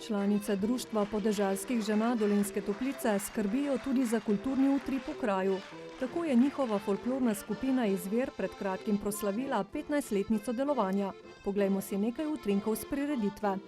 Članice Društva podeželskih žena Dolenjske Toplice skrbijo tudi za kulturni utrip v kraju. Tako je njihova folklorna skupina Izvir pred kratkim proslavila 15-letnico delovanja. Poglejmo si nekaj utrinkov s prireditve.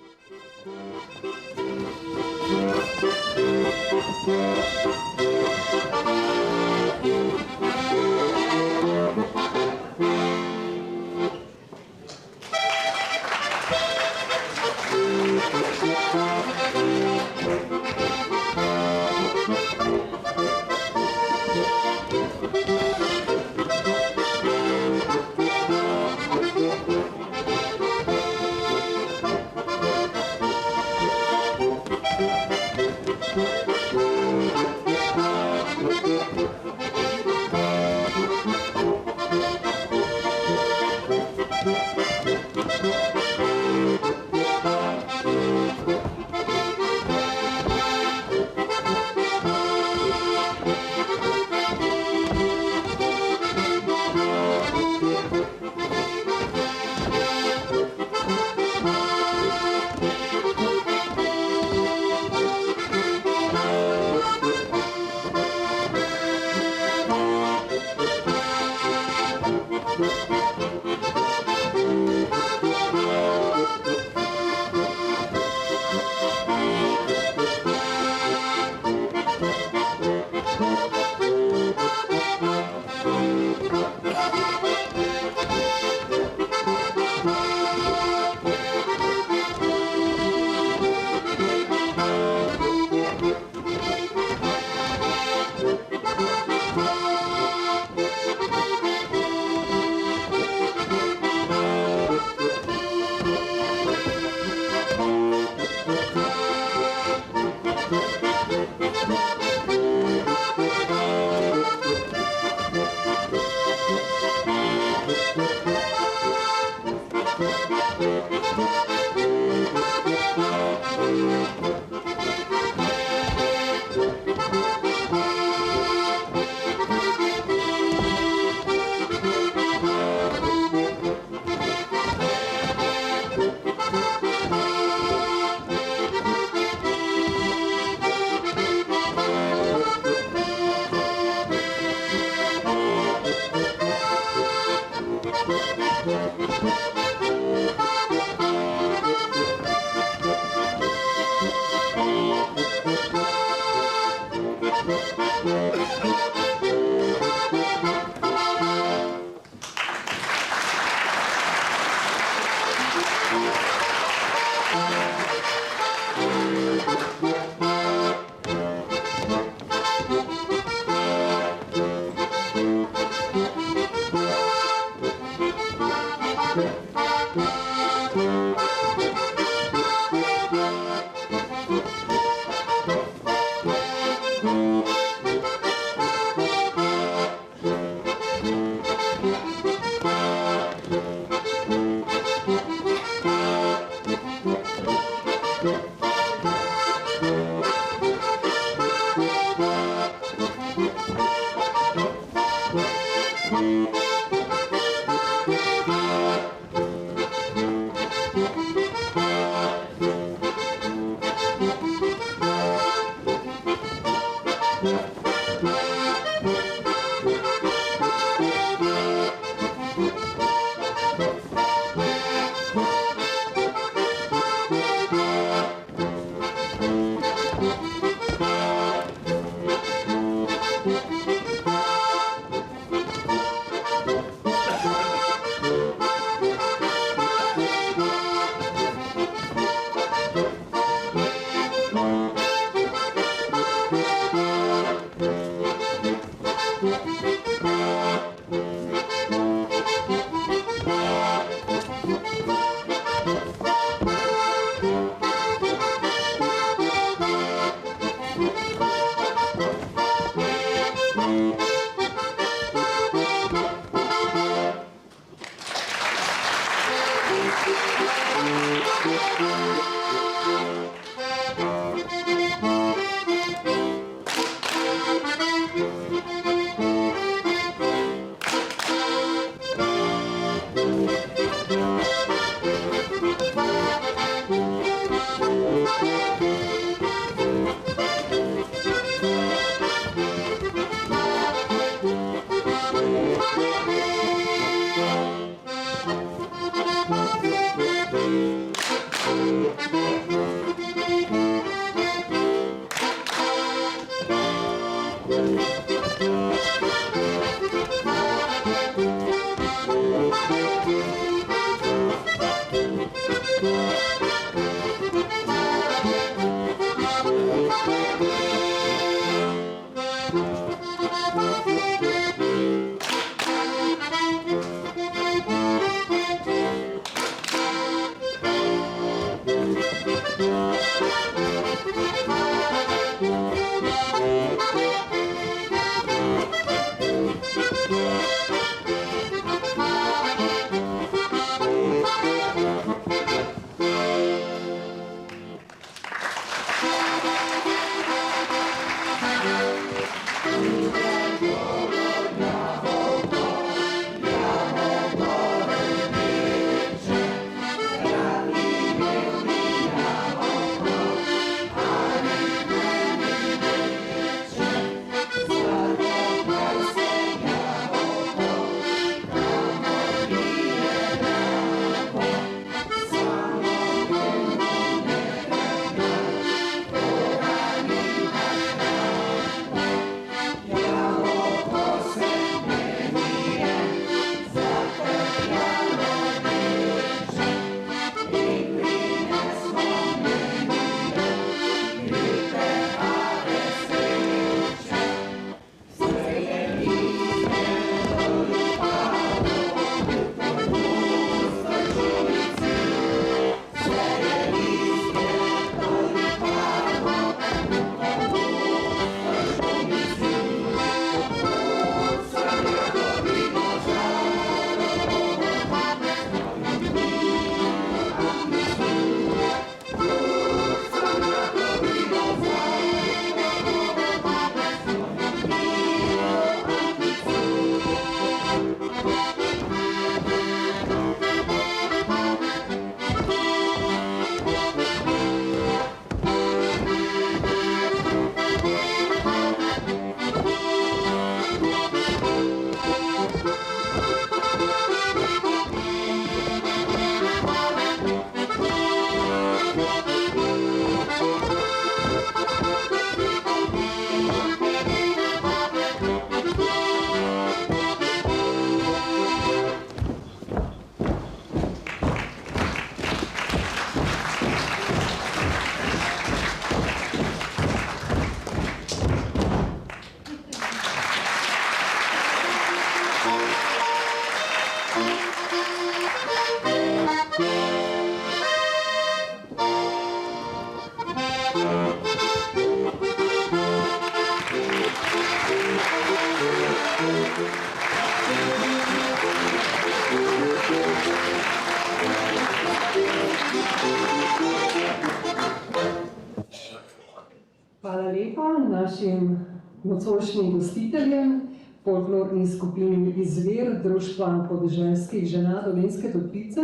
Hvala lepa našim nocojšnjim gostiteljem, folklorni skupini Izvir Društva podeželskih žena Dolenjske Toplice.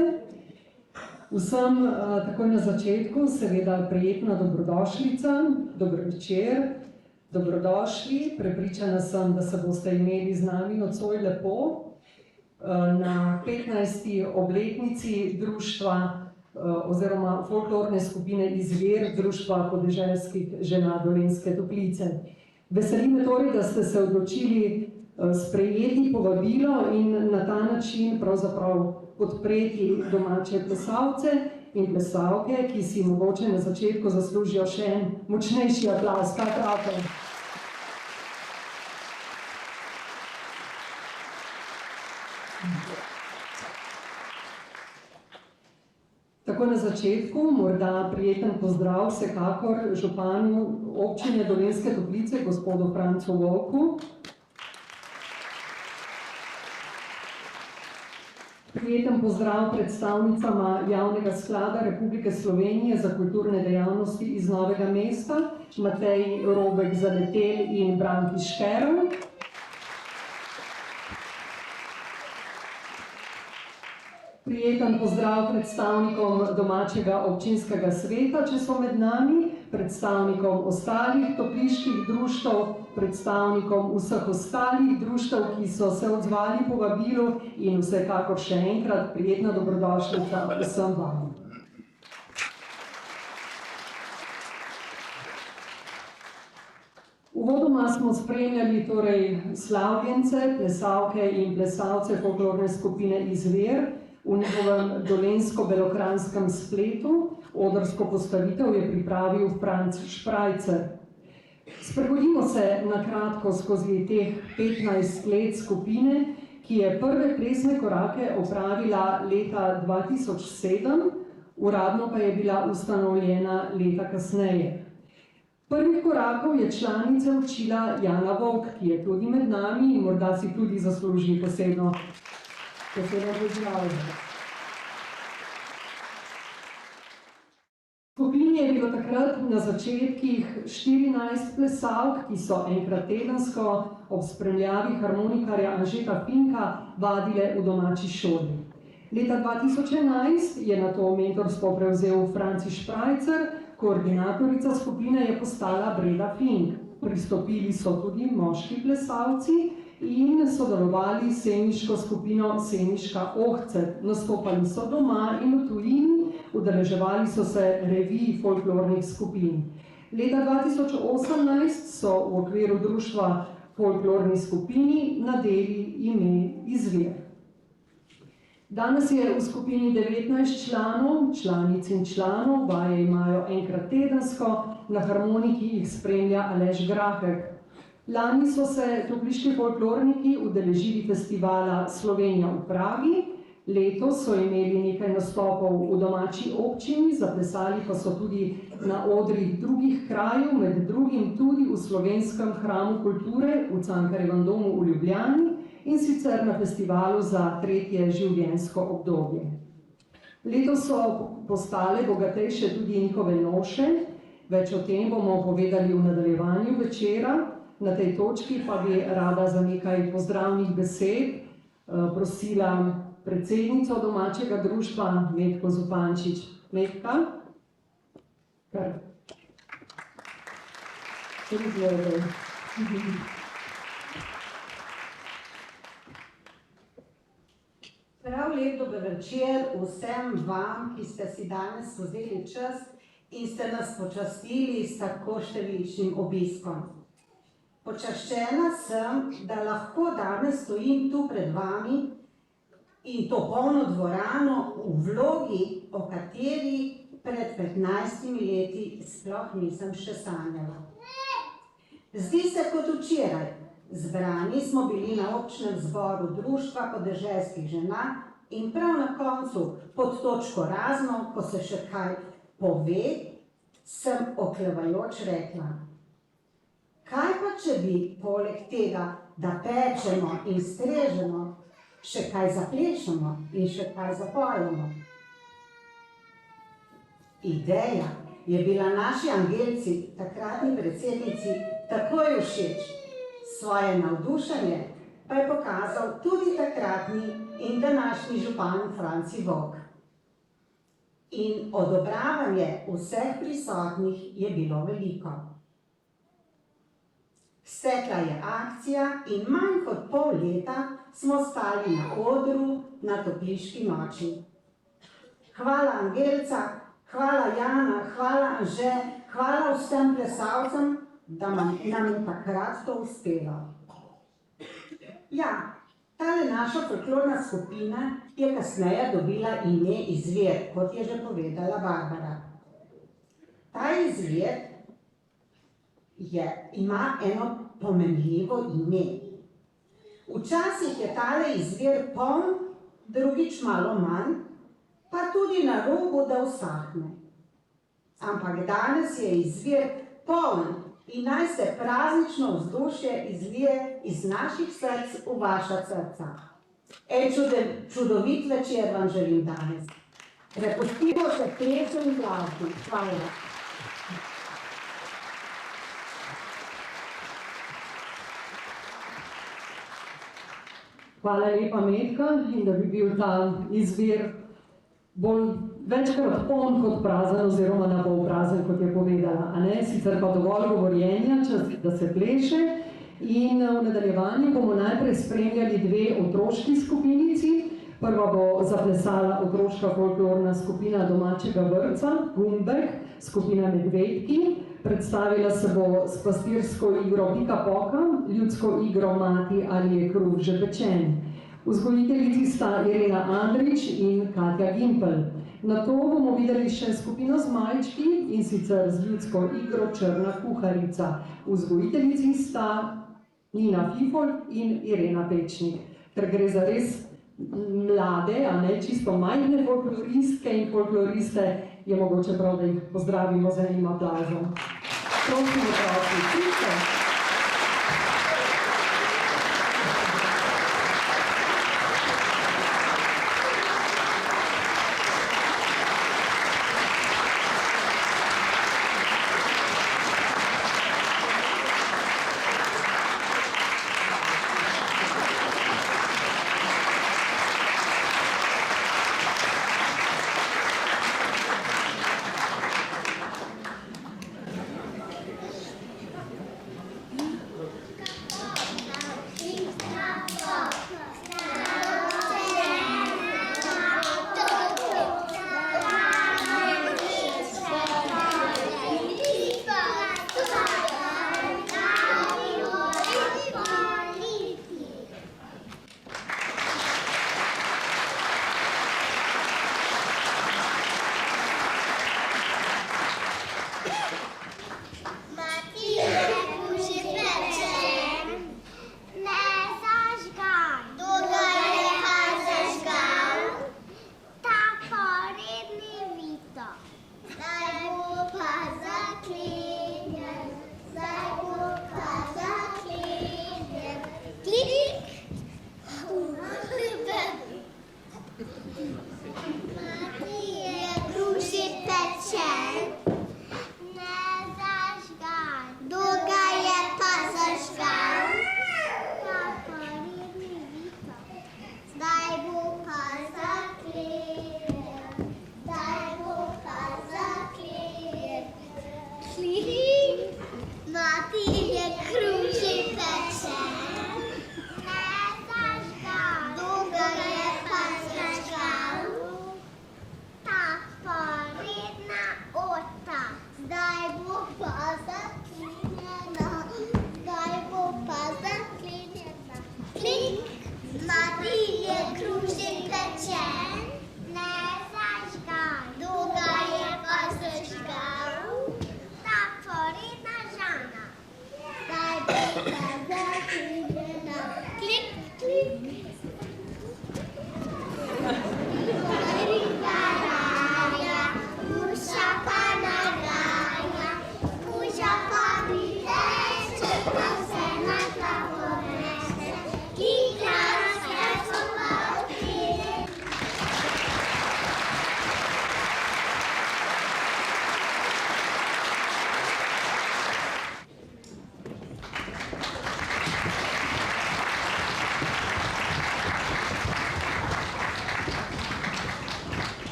Vsem takoj na začetku seveda prijetna dobrodošlica, dober večer, dobrodošli. Prepričana sem, da se boste imeli z nami nocoj lepo na 15. obletnici društva oziroma folklorne skupine Izvir Društva podeželskih žena Dolenjske Toplice. Veseli me torej, da ste se odločili sprejeti povabilo in na ta način pravzaprav podpreti domače plesalce in plesalke, ki si mogoče na začetku zaslužijo še en močnejši aplavz. Kaj pravite? Tako na začetku morda prijeten pozdrav vsekakor županu občine Dolenjske Toplice, gospodu Francu Volku. Prijeten pozdrav predstavnicama Javnega sklada Republike Slovenije za kulturne dejavnosti iz Novega mesta Matej Robek Zadetel in Branki Škerl. Prijeten pozdrav predstavnikom domačega občinskega sveta, če so med nami, predstavnikom ostalih topliških društev, predstavnikom vseh ostalih društev, ki so se odzvali povabilu in vsekakor še enkrat prijetna dobrodošlica vsem vam. Uvodoma smo spremljali slavljence, plesalke in plesalce folklorne skupine Izvir v njihovem dolenjsko-belokranskem spletu. Odrsko postavitev je pripravil Franc Šprajcer. Sprehodimo se na kratko skozi teh 15 let skupine, ki je prve plesne korake opravila leta 2007, uradno pa je bila ustanovljena leta kasneje. Prvih korakov je članice učila Jana Vovk, ki je tudi med nami in morda si tudi zasluži posebno pozdravljanje. V skupini je bilo takrat na začetkih 14 plesalk, ki so enkrat tedensko ob spremljavi harmonikarja Anžeta Finka vadile v domači šoli. Leta 2011 je nato mentorstvo prevzel Franci Šprajcer, koordinatorica skupine je postala Breda Fink. Pristopili so tudi moški plesalci in sodelovali s semiško skupino Semiška Ohcet. Nastopali so doma in v tujini, udeleževali so se revij folklornih skupin. Leta 2018 so v okviru društva folklorni skupini nadeli ime Izvir. Danes je v skupini 19 članov, članic in članov, vaje imajo enkrat tedensko, na harmoniki jih spremlja Aleš Grahek. Lani so se topliški folklorniki udeležili festivala Slovenija v Pragi, letos so imeli nekaj nastopov v domači občini, zaplesali pa so tudi na odrih drugih krajev, med drugim tudi v Slovenskem hramu kulture v Cankarjevem domu v Ljubljani, in sicer na festivalu za tretje življenjsko obdobje. Letos so postale bogatejše tudi njihove noše, več o tem bomo povedali v nadaljevanju večera. Na tej točki pa bi rada za nekaj pozdravnih besed prosila predsednico domačega društva Metko Zupančič. Metka? Kar? Prav lep dober večer vsem vam, ki ste si danes vzeli čas in ste nas počastili s tako številčnim obiskom. Počaščena sem, da lahko danes stojim tu pred vami in to polno dvorano v vlogi, o kateri pred 15 leti sploh nisem še sanjala. Zdi se kot včeraj. Zbrani smo bili na občnem zboru Društva podeželskih žena in prav na koncu, pod točko razno, ko se še kaj pove, sem oklevajoč rekla: kaj pa, če bi poleg tega, da pečemo in strežemo, še kaj zaplešemo in še kaj zapojemo? Ideja je bila naši Angelci, takratni predsednici, takoj všeč. Svoje navdušenje pa je pokazal tudi takratni in današnji župan Franci Vovk. In odobravanje vseh prisotnih je bilo veliko. Stekla je akcija in manj kot pol leta smo stali na odru na topliški noči. Hvala Angelca, hvala Jana, hvala Anže, hvala vsem plesalcem, da nam je takrat to uspelo. Ja, tale naša folklorna skupina je kasneje dobila ime Izvir, kot je že povedala Barbara. Ta Izvir ima eno pomenljivo ime. Včasih je tale Izvir poln, drugič malo manj, pa tudi na robu, da usahne. Ampak danes je Izvir poln in naj se praznično vzdušje izlije iz naših src v vaša srca. Čudovit večer vam želim danes. Prepustimo se plesu in glasbi. Hvala. Hvala lepa, Metka, in da bi bil ta izvir večkrat poln kot prazen oziroma na pol prazen, kot je povedala. Sicer pa dovolj govorjenja, da se pleše. In v nadaljevanju bomo najprej spremljali dve otroški skupinici. Prva bo zaplesala otroška folklorna skupina domačega vrtca, Gumbek, skupina Medvedki. Predstavila se bo s pastirsko igro Pika Poka, ljudsko igro Mati ali je kruh že pečen. Vzgojiteljici sta Irena Andrić in Katja Gimpel. Nato bomo videli še skupino Zmajčki, in sicer z ljudsko igro Črna kuharica. Vzgojiteljici sta Nina Fifol in Irena Pečnik. Ker gre za res mlade, čisto majhne folkloristke in folkloriste, je mogoče prav, da jih pozdravimo z enim aplazom. Prosim, otroci, tisto.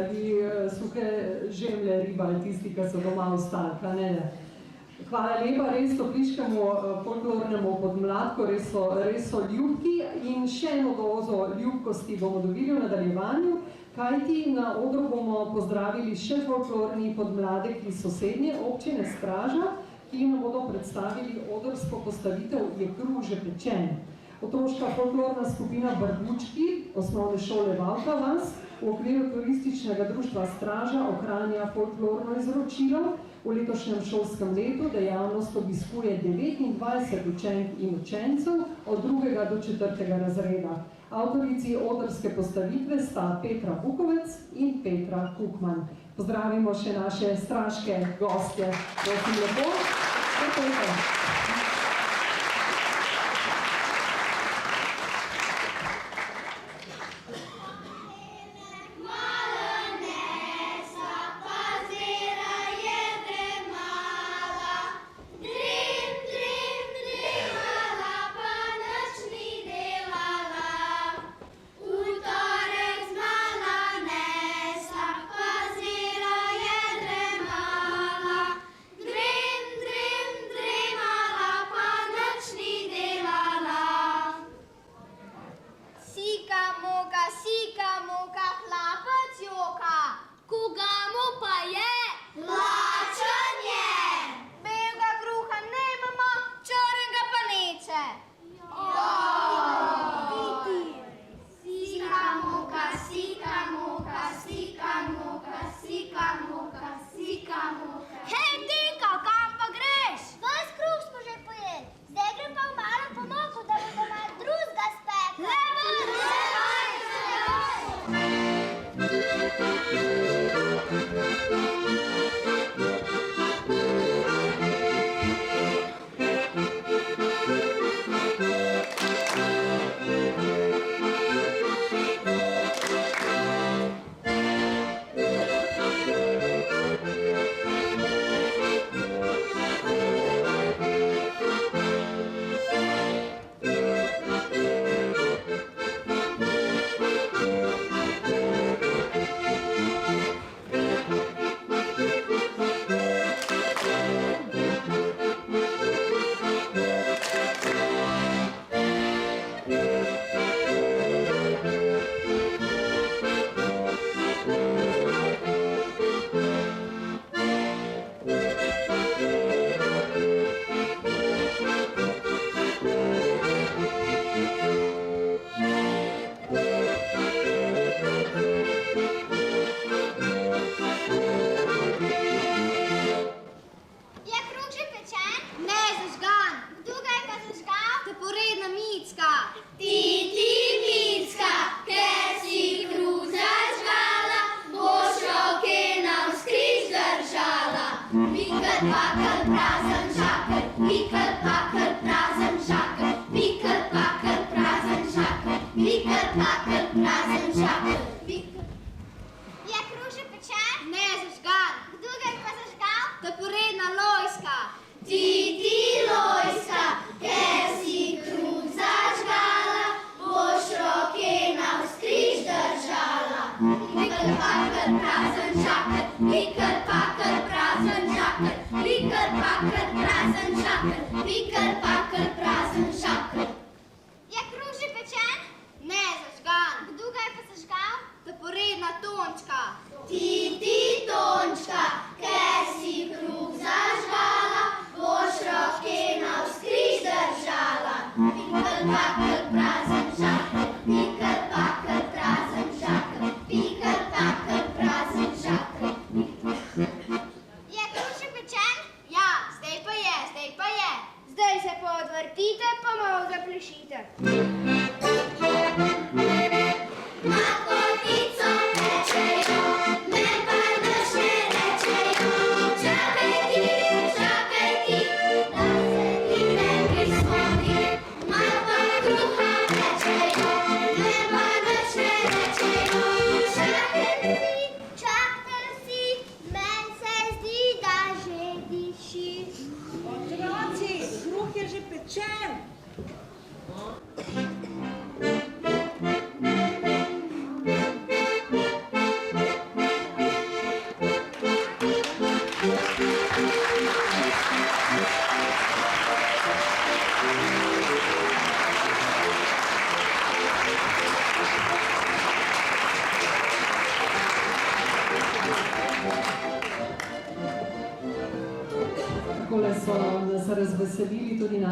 da bi suhe žemlje ribali tisti, ki so doma ostali, kaj ne? Hvala lepa res topliškemu folklornemu podmladku, res so ljubki in še eno dozo ljubkosti bomo dobili v nadaljevanju, kajti na odru bomo pozdravili še folklorni podmladek iz sosednje občine Straža, ki nam bodo predstavili odrsko postavitev Je kruh že pečen. Otroška folklorna skupina Barbučki, osnovne šole Valka vas, v okviru turističnega društva Straža ohranja folklorno izročilo. V letošnjem šolskem letu dejavnost obiskuje 29 učenk in učencev od 2. do 4. razreda. Avtorici odrske postavitve sta Petra Bukovec in Petra Kukman. Pozdravimo še naše straške gostje. Prosim lepo.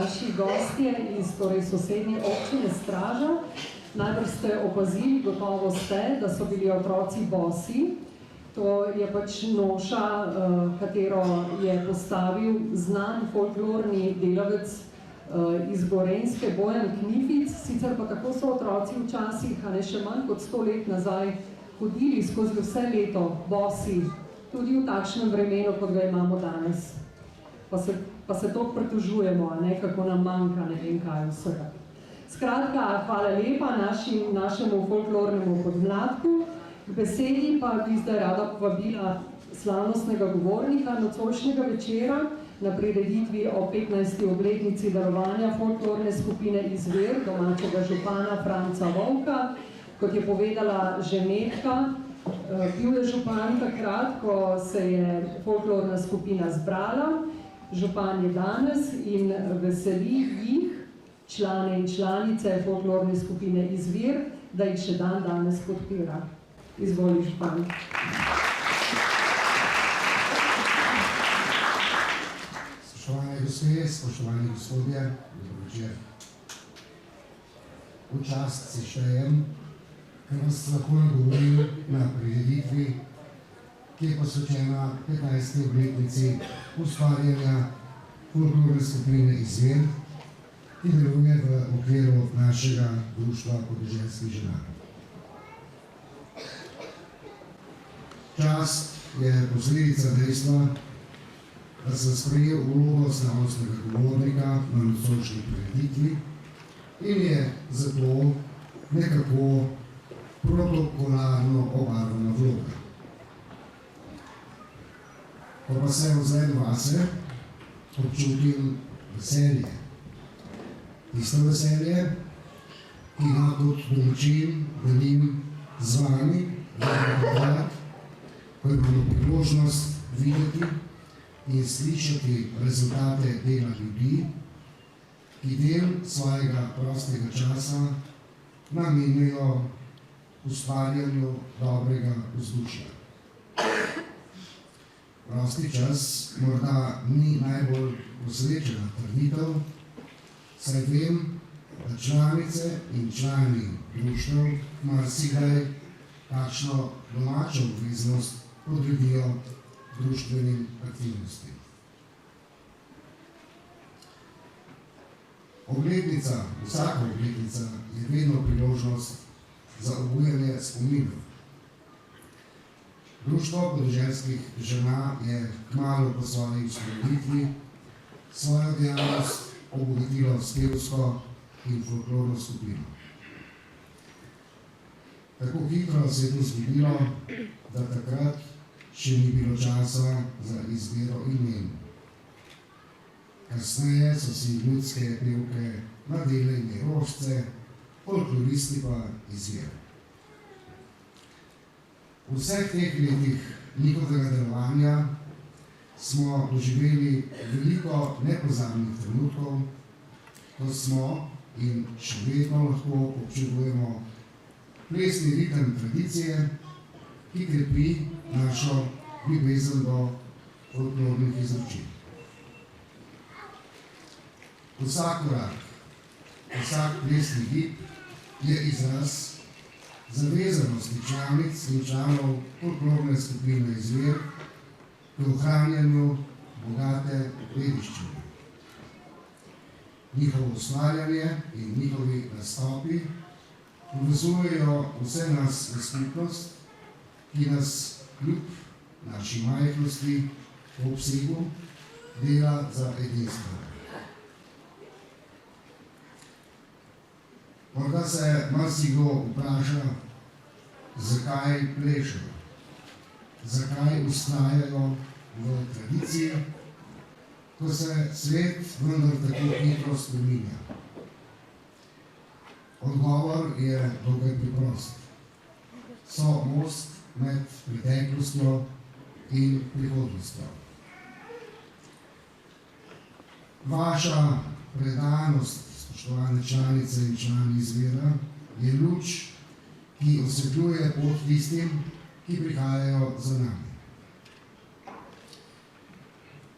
naši gostje iz torej, sosednje občine Straža. Najbrž ste opazili, gotovo ste, da so bili otroci bosi. To je pač noša, katero je postavil znan folklorni delavec iz Gorenjske, Bojan Knific. Sicer pa tako so otroci včasih, a ne še manj kot 100 let nazaj, hodili skozi vse leto bosi, tudi v takšnem vremenu, kot ga imamo danes. Pa se to pritožujemo, a ne, kako nam manjka, ne vem kaj vsega. Skratka, hvala lepa našemu folklornemu podmladku. K besedi pa bi zdaj rada povabila slavnostnega govornika nocojšnjega večera na prireditvi o 15. obletnici darovanja folklorne skupine Izvir domačega župana Franca Vovka. Kot je povedala že Metka, bil je župan takrat, ko se je folklorna skupina zbrala. Župan je danes in veseli jih, člane in članice folklorne skupine Izvir, da jih še danes podpira. Izvoli, župan. Spoštovane gospe, spoštovani gospodje, dobro večer. V čast si štejem, ker vas lahko nagovorim na prireditvi, ki je posvečena 15. obletnici ustvarjanja folklorne skupine Izvir, ki deluje v okviru našega društva podeželskih žena. Čast je posledica dejstva, da sem sprejel vlogo slavnostnega govornika na nocojšnji prireditvi in je zato nekako protokolarno obarvana vloga. Ko pa se ozrem vase, občutim veselje. Tisto veselje, ki ga kot domačin delim z vami, ko imamo priložnost videti in slišati rezultate dela ljudi, ki del svojega prostega časa namenjajo ustvarjanju dobrega vzdušja. Prosti čas morda ni najbolj posrečena trditev, saj vem, da članice in člani društev marsikdaj kakšno domačo obveznost podredijo društvenim aktivnostim. Vsaka obletnica je vedno priložnost za obujanje spominov. Društvo podeželskih žena je kmalu po svoji ustanovitvi svojo dejavnost obogatilo s pevsko in folklorno skupino. Tako hitro se je to zgodilo, da takrat še ni bilo časa za izbiro imen. Kasneje so si ljudske pevke nadele ime rožce, folkloristi pa Izvir. V vseh teh letih njihovega delovanja smo doživeli veliko nepozabnih trenutkov, ko smo in še vedno lahko občudujemo plesni ritem tradicije, ki krepi našo ljubezen do folklornih izročil. Vsak korak, vsak plesni gib je izraz zavezanosti članic in članov folklorne skupine Izvir k ohranjanju bogate dediščine. Njihovo ustvarjanje in njihovi nastopi povezujejo vse nas v skupnost, ki nas kljub naši majhnosti v obsegu dela za edinstvo. Morda se marsikdo vpraša, zakaj plešejo, zakaj vztrajajo v tradiciji, ko se svet vendar tako hitro spreminja. Odgovor je dokaj preprost. So most med preteklostjo in prihodnostjo. Vaša predanost, spoštovane članice in člani Izvira, je luč, ki osvetljuje pot tistim, ki prihajajo za nami.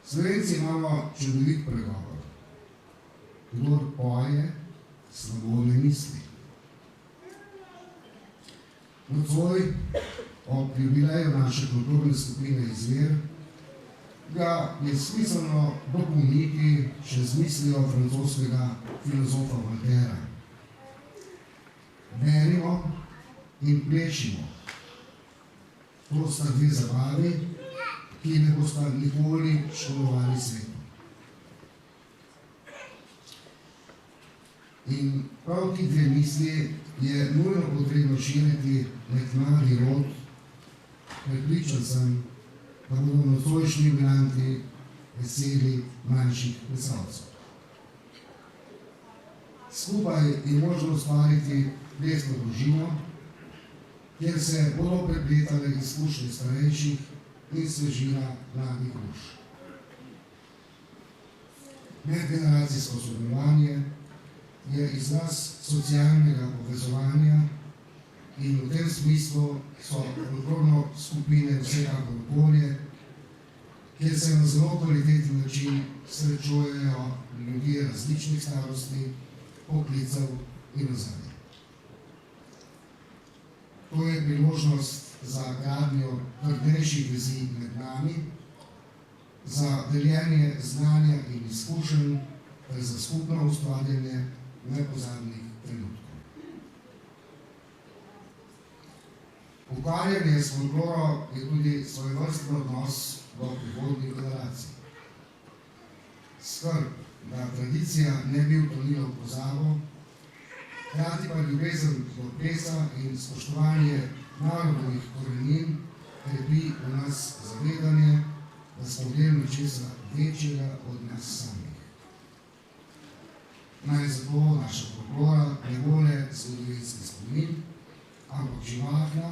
Slovenci imamo čudovit pregovor. kdor poje, slabo ne misli. Nocoj ob jubileju naše kulturne skupine Izvir ga je smiselno dopolniti še z mislijo francoskega filozofa Voltaira. Berimo in plešimo. To sta dve zabavi, ki ne bosta nikoli škodovali svetu. In prav ti dve misli je nujno potrebno širiti med mladi rod. Prepričan sem, da bodo nocojšnji jubilanti veseli manjših plesalcev. Skupaj je možno ustvariti plesno družino, kjer se bodo prepletale izkušnje starejših in svežina mladih duš. Medgeneracijsko sodelovanje je izraz socialnega povezovanja in v tem smislu so folklorne skupine vsekakor okolje, kjer se na zelo kvaliteten način srečujejo ljudje različnih starosti, poklicev in ozadja. To je priložnost za gradnjo trdnejših vezi med nami, za deljenje znanja in izkušenj ter za skupno ustvarjanje nepozabnih trenutkov. Ukvarjanje s folkloro je tudi svojevrsten odnos do prihodnjih generacij. Skrb, da tradicija ne bi utonila v pozabo, hkrati pa ljubezen do plesa in spoštovanje narodovih korenin krepi v nas zavedanje, da smo del nečesa večjega od nas samih. Naj zato naša folklora ne bo le zgodovinski spomin, ampak živahna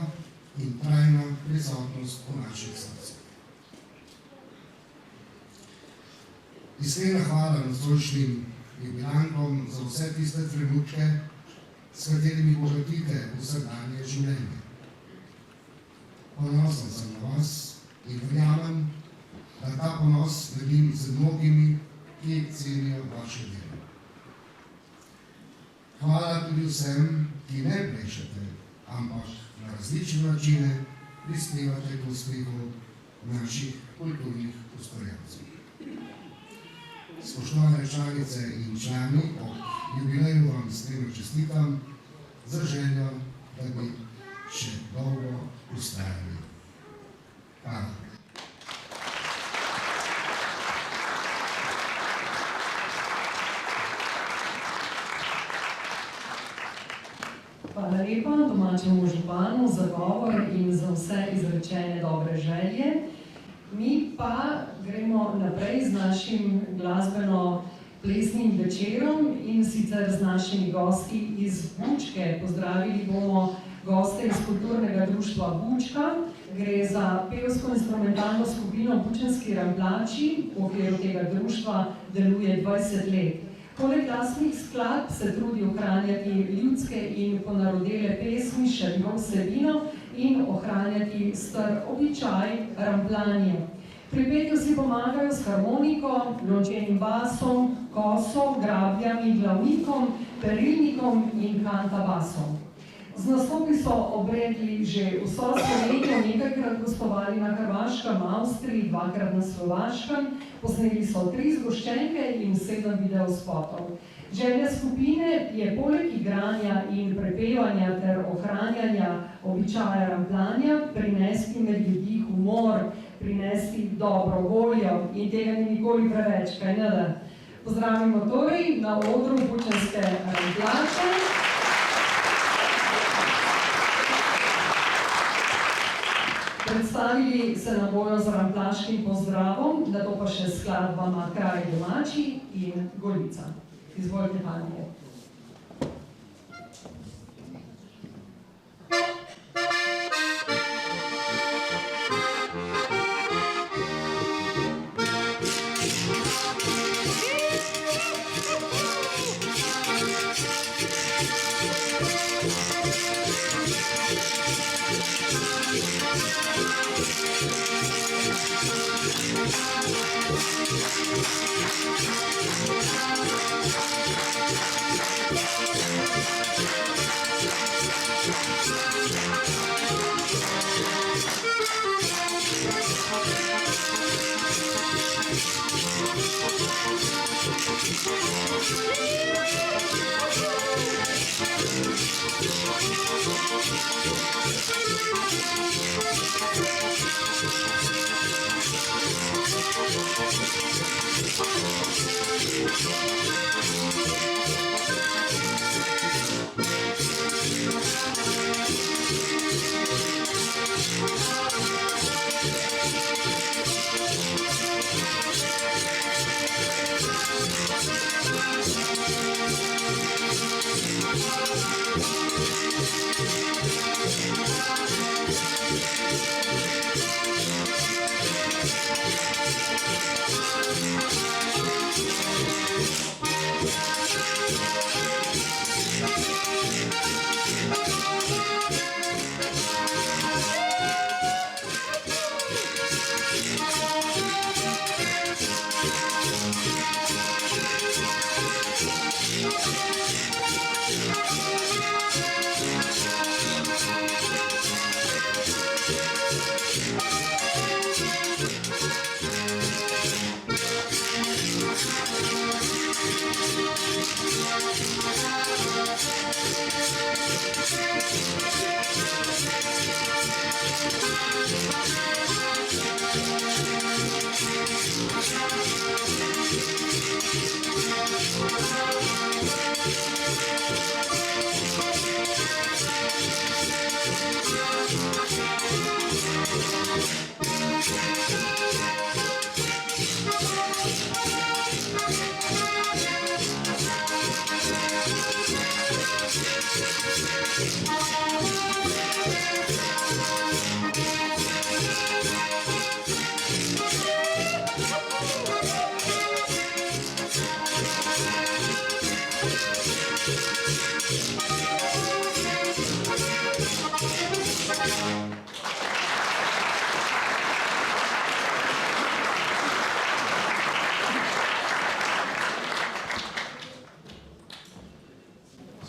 in trajna prisotnost v naših srcih. Iskrena hvala nocojšnjim jubilantom za vse tiste trenutke, s katerimi bogatite vsakdanje življenje. Ponosen sem na vas in verjamem, da ta ponos delim z mnogimi, ki cenijo vaše delo. Hvala tudi vsem, ki ne plešete, ampak na različne načine prispevate k uspehu naših kulturnih ustvarjalcev. Spoštovane članice in člani, ob jubileju vam iskreno čestitam za željo, da bi še dolgo vztrajali. Hvala. Hvala lepa domačemu županu za govor in za vse izrečene dobre želje. Mi pa gremo naprej z našim glasbeno-plesnim večerom in sicer z našimi gosti iz Bučke. Pozdravili bomo goste iz kulturnega društva Bučka. Gre za pevsko-instrumentalno skupino Bučenski rampljači, v okviru tega društva deluje 20 let. Poleg glasnih skladb se trudi ohranjati ljudske in ponarodele pesmi še njegovo vsebino in ohranjati star običaj rampljanja. Pri petju si pomagajo s harmoniko, lončenim basom, kosom, grabljami, glavnikom, perilnikom in kantabasom. Z nastopi so obredli že vso Slovenijo, nekajkrat gostovali na Hrvaškem, Avstriji, dvakrat na Slovaškem, posneli so 3 zgoščenke in 7 videospotov. Želja skupine je poleg igranja in prepevanja ter ohranjanja običaja rampljanja prinesti med ljudi humor, prinesti dobro voljo in tega ni nikoli preveč, kaj ne da. Pozdravimo torej na odru Bučenske rampljače. Predstavili se nam bojo z rampljaškim pozdravom, nato pa še skladbama Kraj domači in Golica. Izvolite, Hanje.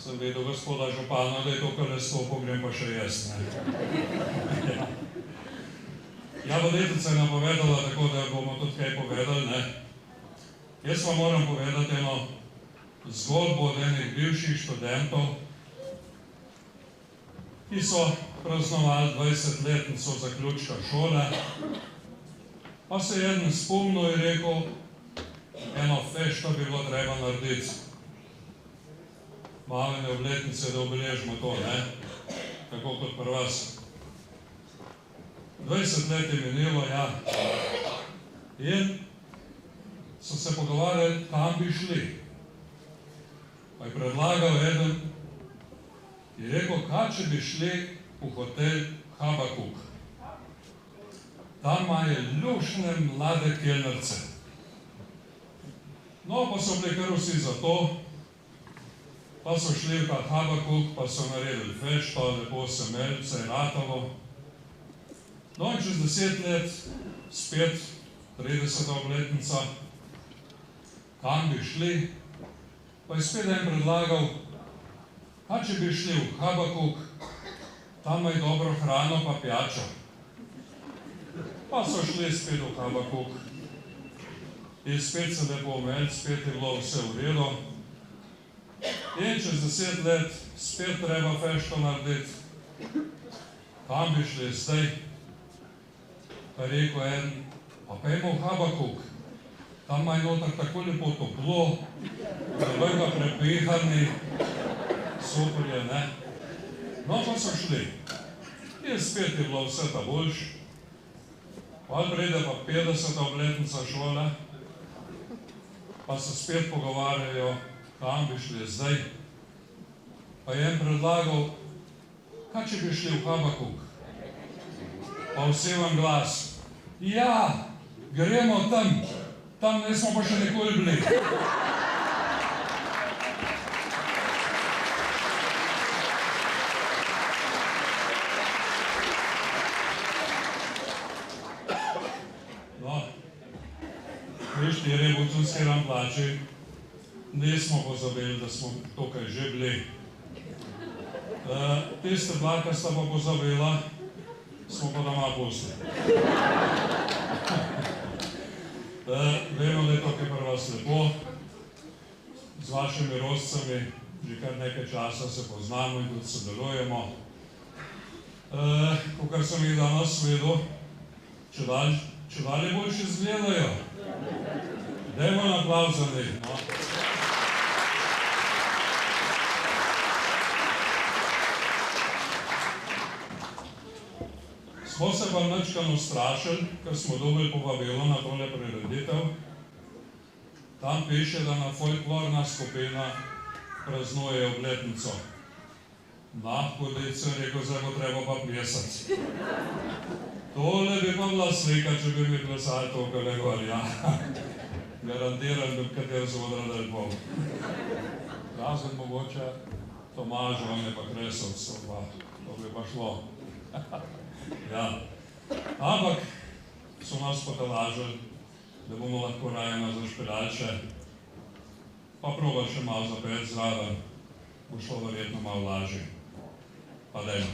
Sem vedel gospoda župana, da je to kar stopil, grem pa še jaz, ne. Ja, voditeljica je napovedala, tako da bomo tudi kaj povedali, ne. Jaz vam moram povedati eno zgodbo od enih bivših študentov, ki so praznovali 20-letnico zaključka šole, pa se je eden spomnil in rekel, eno fešto bi bilo treba narediti. Malene obletnice, da obeležimo to, ne? Tako kot pri vas. 20 let je minilo, ja. In so se pogovarjali, kam bi šli. Pa je predlagal eden, je rekel, kaj če bi šli v hotel Habakuk. Tam imajo lušne mlade kelnerce. No, pa so bili kar vsi za to, pa so šli v ta Habakuk, pa so naredili fešto, lepo se imeli, se je ratalo. No in čez 10 let, spet 30. obletnica, kam bi šli, pa je spet en predlagal, kaj če bi šli v Habakuk, tam imajo dobro hrano pa pijačo. Pa so šli spet v Habakuk in spet se lepo imeli, spet je bilo vse v redu. In čez 10 let spet treba fešto narediti. Kam bi šli zdaj? Pa je rekel en, pa pojmo v Habakuk. Tam imajo noter tako lepo toplo, da vrga prepihani, super je, ne? No, pa so šli. In spet je bilo vse ta boljš. Pa pride pa 50. obletnica šole, pa se spet pogovarjajo, kam bi šli zdaj. Pa je en predlagal, kaj če bi šli v Habakuk? Pa vsi vam glas, ja, gremo tam, tam nismo pa še nikoli bili. No, vi štiri bucunski ramplači, nismo pozabili, da smo tukaj že bili. Tiste dva, ki sta pa pozabila, smo pa doma pustili. Vemo, da je tukaj pri vas lepo, z vašimi rožcami, že kar nekaj časa se poznamo in tudi sodelujemo. Kakor sem jih danes videl, čedalje boljše izgledajo. Dajmo en aplavz za njih. No. Smo se pa ničkano ustrašili, ker smo dobili povabilo na tole prireditev. Tam piše, da na folklorna skupina praznuje obletnico. Hudič sem rekel, zdaj bo treba pa plesati. Tole bi pa bila slika, če bi mi plesali to, kar je gor, ja. Garantiram, da bi kater zvodra del bom. Razen mogoče Tomaž, on je pa Kresovc, to bi pa šlo. Ja. Ampak so nas potolažili, da bomo lahko rajeno zašpeljali še, pa proba še malo zapet zraven, bo šlo verjetno malo lažje. Pa dajmo.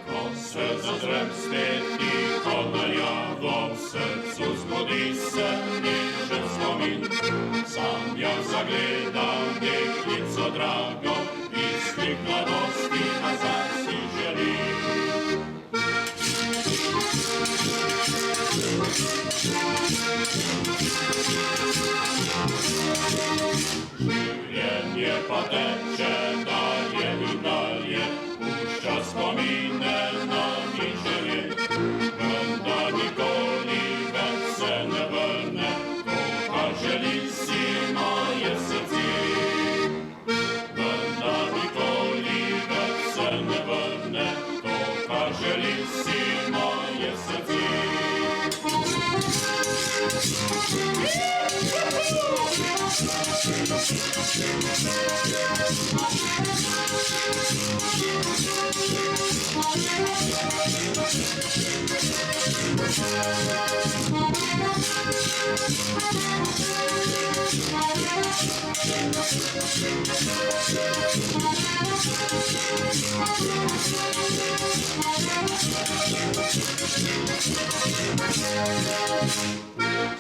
Ko se zazrem spet tiho na javo, v srcu zbudi se nežen spomin. Sam jaz zagledam deklico drago, iz tih mladosti nazaj si želim. Življenje pa teče dalje in dalje, pušča spomine na nič želje. Vendar nikoli več se ne vrne, to, kar želi si moje srce. Vendar nikoli več se ne vrne, to, kar želi si moje srce.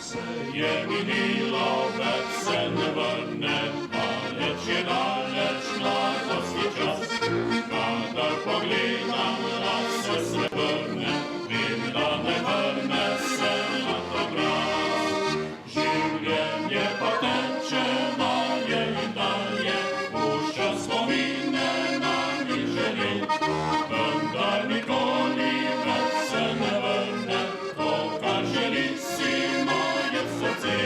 Se je minilo, več se ne vrne, daleč je daleč mladosti čas. Kadar pogledam lase srebrne, vem, da ne vrne se lato gras. Življenje pa teče dalje in dalje, pušča spomine na nič želje. Vendar nikoli več se ne vrne, to, kar želi si moje srce.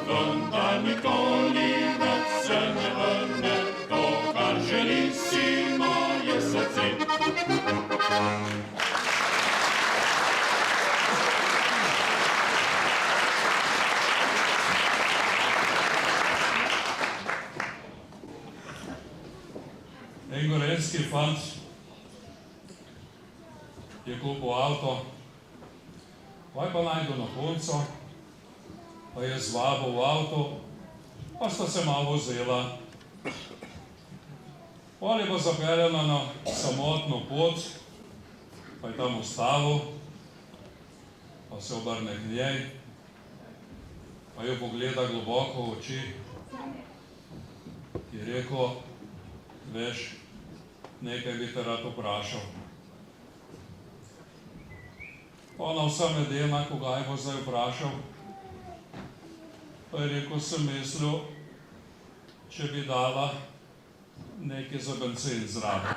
Vendar nikoli več se ne vrne, to, kar želi si moje srce. En gorenjski fant je kupil avto, pa je pa najdel na koncu, pa je zvabil v avto, pa sta se malo vozela. On je pa zapeljena na samotno pot, pa je tam ustavil, pa se obrne k njej, pa jo pogleda globoko v oči in rekel, veš, nekaj bi te rad vprašal. Ona vsa medena, koga je bo zdaj vprašal, pa je rekel, sem mislil, če bi dala nekaj za bencin zraven.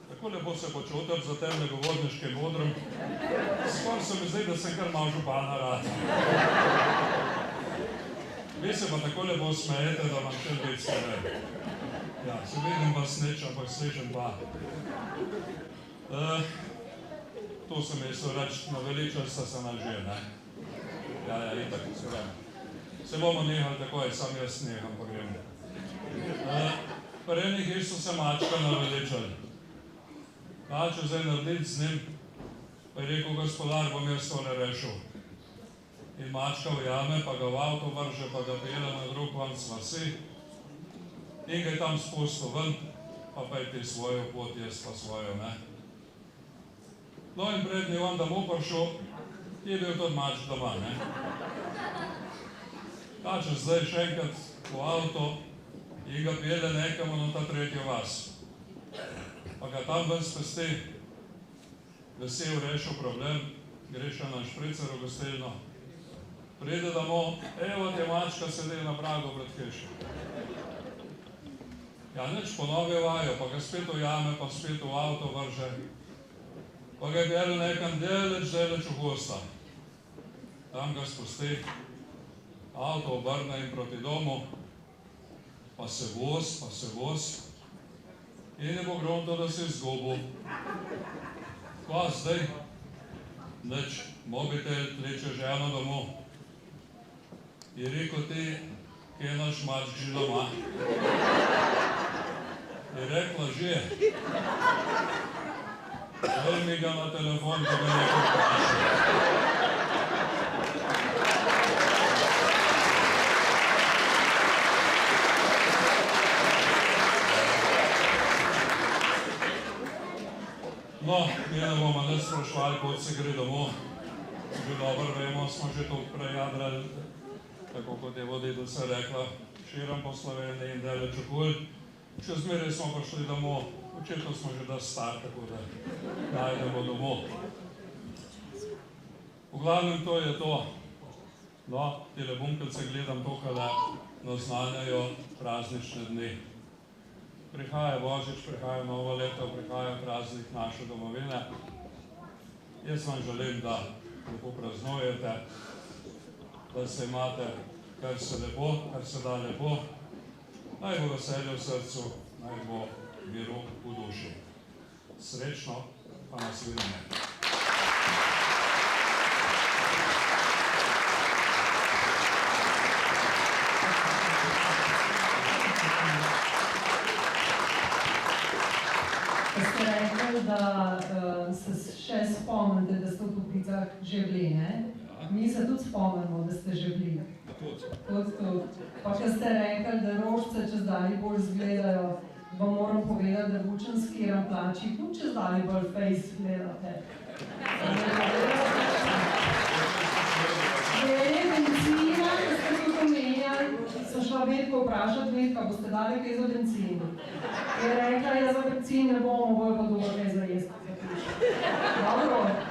Tako lepo se počutim za tem negovorniškim odrom. Skoraj se mi zdi, da sem kar malo župana rad. Vi se pa tako lepo smejete, da vam še biti skoraj. Ja, se vidim vas nič, ampak slišim pa. To sem mislil reči, naveličali ste se na že, ne? Ja, itak, se vem. Se bomo nehali takoj, sam jaz neham, pa grem. Pri enih hiš so se mačka naveličali. Kaj če zdaj narediti z njim, pa je rekel gospodar, bom jaz tole rešil. In mačka ujame, pa ga v avto vrže, pa ga pele na drug konc vasi in ga je tam spustil ven, pa pejte svojo pot, jaz pa svojo, ne. No in prednji on, da mu prišel, je bil tudi mač doma, ne. Kaj če zdaj še enkrat v avto in ga pele nekamo na ta tretjo vas. Pa ga tam ven spesti, vesel rešil problem, gre še na špricer v gostilno. Pride domov, evo te mačka sedi na pragu pred hišo. Ja, nič ponovi vajo, pa ga spet ujame, pa spet v avto vrže. Pa ga je bjel nekam deleč v gosta. Tam ga spusti, avto obrne in proti domu, pa se voz. In je pogrunto, da se je izgubil. Kva zdaj? Nič, mobitel kleče ženo domov. Je rekel ti, kje je naš mačk že doma? Je rekla že. Daj mi ga na telefon, da ga nekaj vpraša. No, mi ne bomo ne sprašvali, kot se gre domov. Že dobro vemo, smo že to prejadrali, tako kot je voditeljica rekla, širom po Sloveniji in daleč okoli. Še zmeraj smo prišli domov, očetno smo že dosti star, tako da najdemo domov. V glavnem to je to. No, tele bunkelce gledam to, kada naznanjajo praznične dni. Prihaja Božič, prihaja novo leto, prihaja praznik naše domovine. Jaz vam želim, da lepo praznujete, da se imate kar se da lepo. Naj bo veselje v srcu, naj bo miru v duši. Srečno, pa nas vidimo. Ste rekli, da se še spomnite, da ste v Toplicah že bili, ne? Mi se tudi spomnimo, da ste že bili. Tudi. Pa ko ste rekli, da rožice čez dalje bolj izgledajo, vam moram povedati, da bučanski ramplači tudi čez dalje bolj fejs izgledate. Glede benzina, ko ste tudi omenjali, sem šla Vedko vprašati, Vedka, boste dali kaj za benzin? Je rekla, ja za benzin ne bomo, bojo pa dobro kaj za jesti. Dobro.